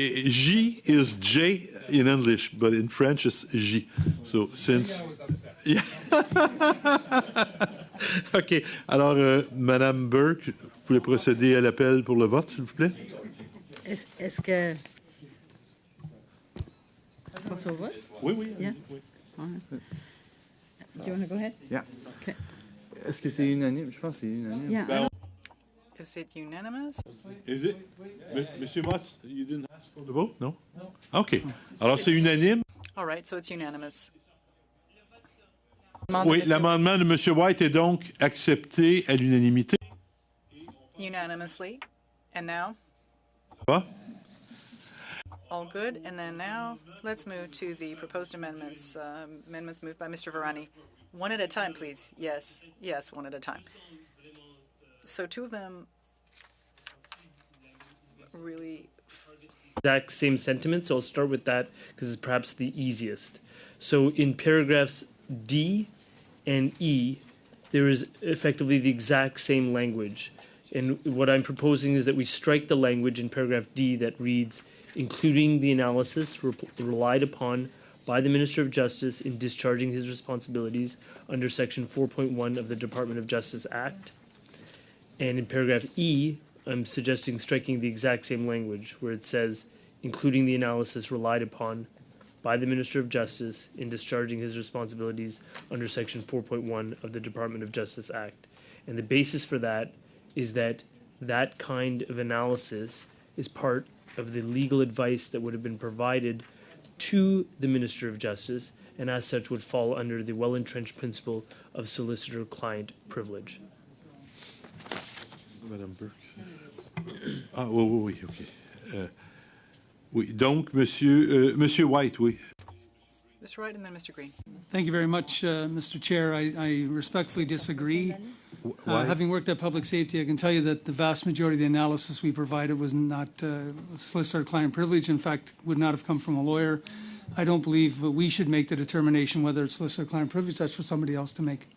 J is J in English, but in French it's J. So since... Yeah. OK. Alors, Madame Burke, vous pouvez procéder à l'appel pour le vote, s'il vous plaît? Est-ce que... Passe au vote? Oui, oui. Yeah. Oui. Do you want to go ahead? Yeah. Okay. Est-ce que c'est unanime? Je pense que c'est unanime. Yeah. Is it unanimous? Is it? Monsieur Moss, you didn't ask for the vote? No? OK. Alors, c'est unanime. All right, so it's unanimous. Oui, l'amendement de M. White est donc accepté à l'unanimité. Unanimously. And now? Va? All good. And then now, let's move to the proposed amendments. Amendments moved by Mr. Varani. One at a time, please. Yes. Yes, one at a time. So two of them really... Exact same sentiment, so I'll start with that because it's perhaps the easiest. So in paragraphs D and E, there is effectively the exact same language. And what I'm proposing is that we strike the language in paragraph D that reads, including the analysis relied upon by the Minister of Justice in discharging his responsibilities under Section 4.1 of the Department of Justice Act. And in paragraph E, I'm suggesting striking the exact same language where it says, including the analysis relied upon by the Minister of Justice in discharging his responsibilities under Section 4.1 of the Department of Justice Act. And the basis for that is that that kind of analysis is part of the legal advice that would have been provided to the Minister of Justice, and as such would fall under the well-entrenched principle of solicitor-client privilege. Madame Burke. Ah, oui, oui, oui, OK. Oui, donc, Monsieur White, oui. Mr. Wright and then Mr. Green. Thank you very much, Mr. Chair. I respectfully disagree. Having worked at public safety, I can tell you that the vast majority of the analysis we provided was not solicitor-client privilege. In fact, would not have come from a lawyer. I don't believe we should make the determination whether it's solicitor-client privilege. That's for somebody else to make.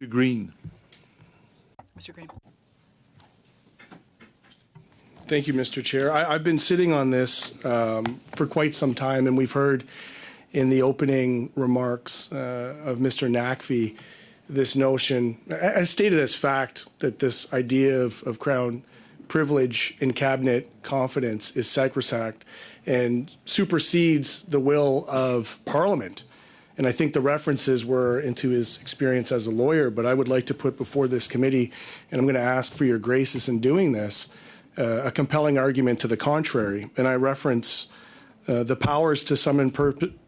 Green. Mr. Green. Thank you, Mr. Chair. I've been sitting on this for quite some time, and we've heard in the opening remarks of Mr. Nakfi this notion, as stated as fact, that this idea of Crown privilege in cabinet confidence is sacrosanct and supersedes the will of Parliament. And I think the references were into his experience as a lawyer, but I would like to put before this committee, and I'm going to ask for your graces in doing this, a compelling argument to the contrary. And I reference the powers to summon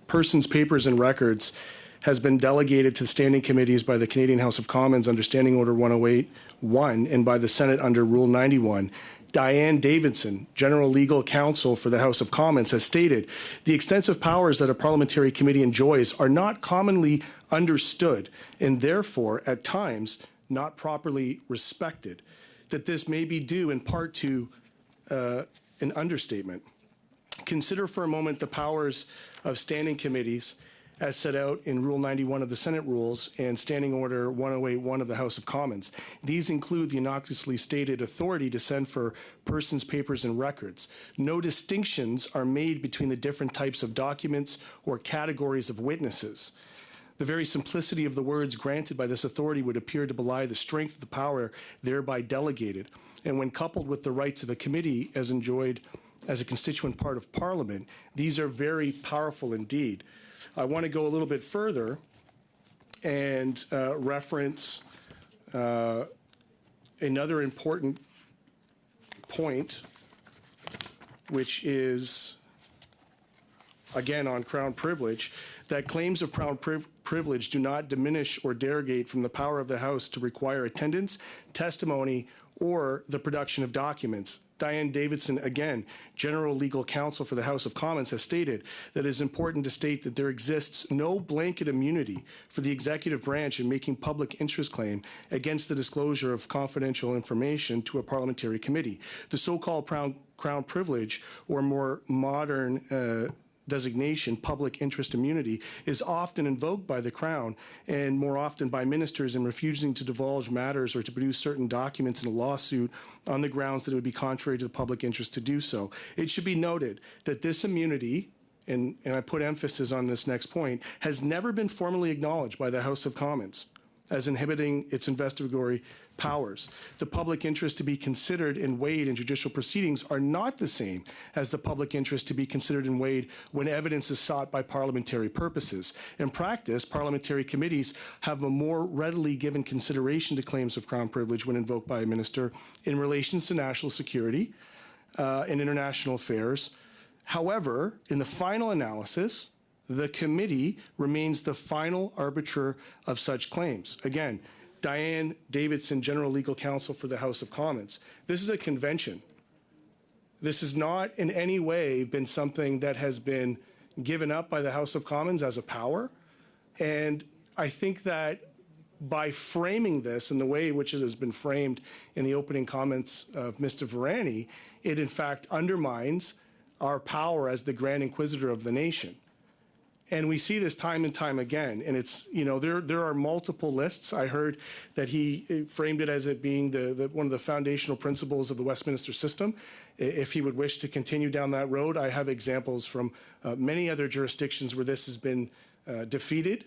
persons, papers, and records has been delegated to standing committees by the Canadian House of Commons under Standing Order 108.1 and by the Senate under Rule 91. Diane Davidson, General Legal Counsel for the House of Commons, has stated, the extensive powers that a parliamentary committee enjoys are not commonly understood and therefore, at times, not properly respected. That this may be due in part to an understatement. Consider for a moment the powers of standing committees as set out in Rule 91 of the Senate Rules and Standing Order 108.1 of the House of Commons. These include the innocuously stated authority to send for persons, papers, and records. No distinctions are made between the different types of documents or categories of witnesses. The very simplicity of the words granted by this authority would appear to belie the strength of the power thereby delegated. And when coupled with the rights of a committee as enjoyed as a constituent part of Parliament, these are very powerful indeed. I want to go a little bit further and reference another important point, which is, again, on Crown privilege, that claims of Crown privilege do not diminish or derogate from the power of the House to require attendance, testimony, or the production of documents. Diane Davidson, again, General Legal Counsel for the House of Commons, has stated that it is important to state that there exists no blanket immunity for the executive branch in making public interest claim against the disclosure of confidential information to a parliamentary committee. The so-called Crown privilege, or more modern designation, public interest immunity, is often invoked by the Crown and more often by ministers in refusing to divulge matters or to produce certain documents in a lawsuit on the grounds that it would be contrary to the public interest to do so. It should be noted that this immunity, and I put emphasis on this next point, has never been formally acknowledged by the House of Commons as inhibiting its investigatory powers. The public interest to be considered and weighed in judicial proceedings are not the same as the public interest to be considered and weighed when evidence is sought by parliamentary purposes. In practice, parliamentary committees have a more readily given consideration to claims of Crown privilege when invoked by a minister in relations to national security and international affairs. However, in the final analysis, the committee remains the final arbiter of such claims. Again, Diane Davidson, General Legal Counsel for the House of Commons. This is a convention. This has not in any way been something that has been given up by the House of Commons as a power. And I think that by framing this in the way in which it has been framed in the opening comments of Mr. Varani, it in fact undermines our power as the Grand Inquisitor of the nation. And we see this time and time again. And it's, you know, there are multiple lists. I heard that he framed it as it being one of the foundational principles of the Westminster system. If he would wish to continue down that road, I have examples from many other jurisdictions where this has been defeated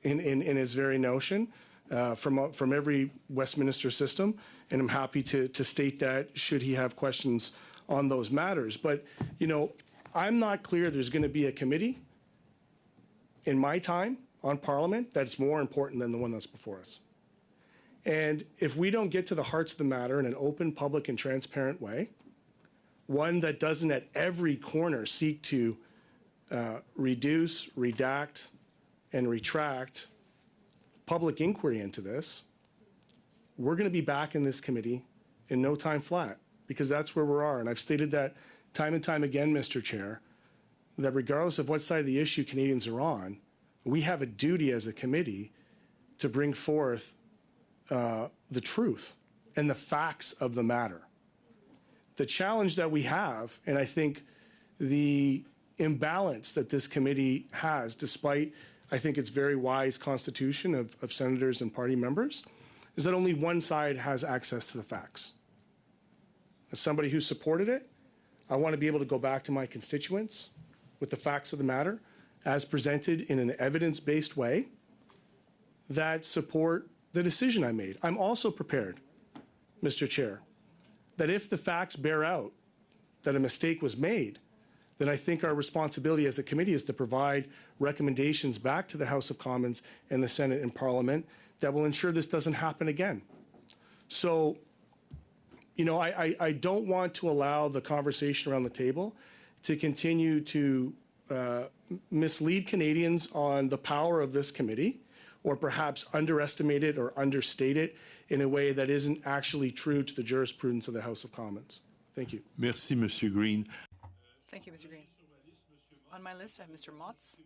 in its very notion from every Westminster system. And I'm happy to state that should he have questions on those matters. But, you know, I'm not clear there's going to be a committee in my time on Parliament that's more important than the one that's before us. And if we don't get to the hearts of the matter in an open, public, and transparent way, one that doesn't at every corner seek to reduce, redact, and retract public inquiry into this, we're going to be back in this committee in no time flat, because that's where we are. And I've stated that time and time again, Mr. Chair, that regardless of what side of the issue Canadians are on, we have a duty as a committee to bring forth the truth and the facts of the matter. The challenge that we have, and I think the imbalance that this committee has, despite I think its very wise constitution of senators and party members, is that only one side has access to the facts. As somebody who supported it, I want to be able to go back to my constituents with the facts of the matter as presented in an evidence-based way that support the decision I made. I'm also prepared, Mr. Chair, that if the facts bear out that a mistake was made, then I think our responsibility as a committee is to provide recommendations back to the House of Commons and the Senate and Parliament that will ensure this doesn't happen again. So, you know, I don't want to allow the conversation around the table to continue to mislead Canadians on the power of this committee, or perhaps underestimate it or understate it in a way that isn't actually true to the jurisprudence of the House of Commons. Thank you. Merci, Monsieur Green. Thank you, Mr. Green. On my list, I have Mr. Motz.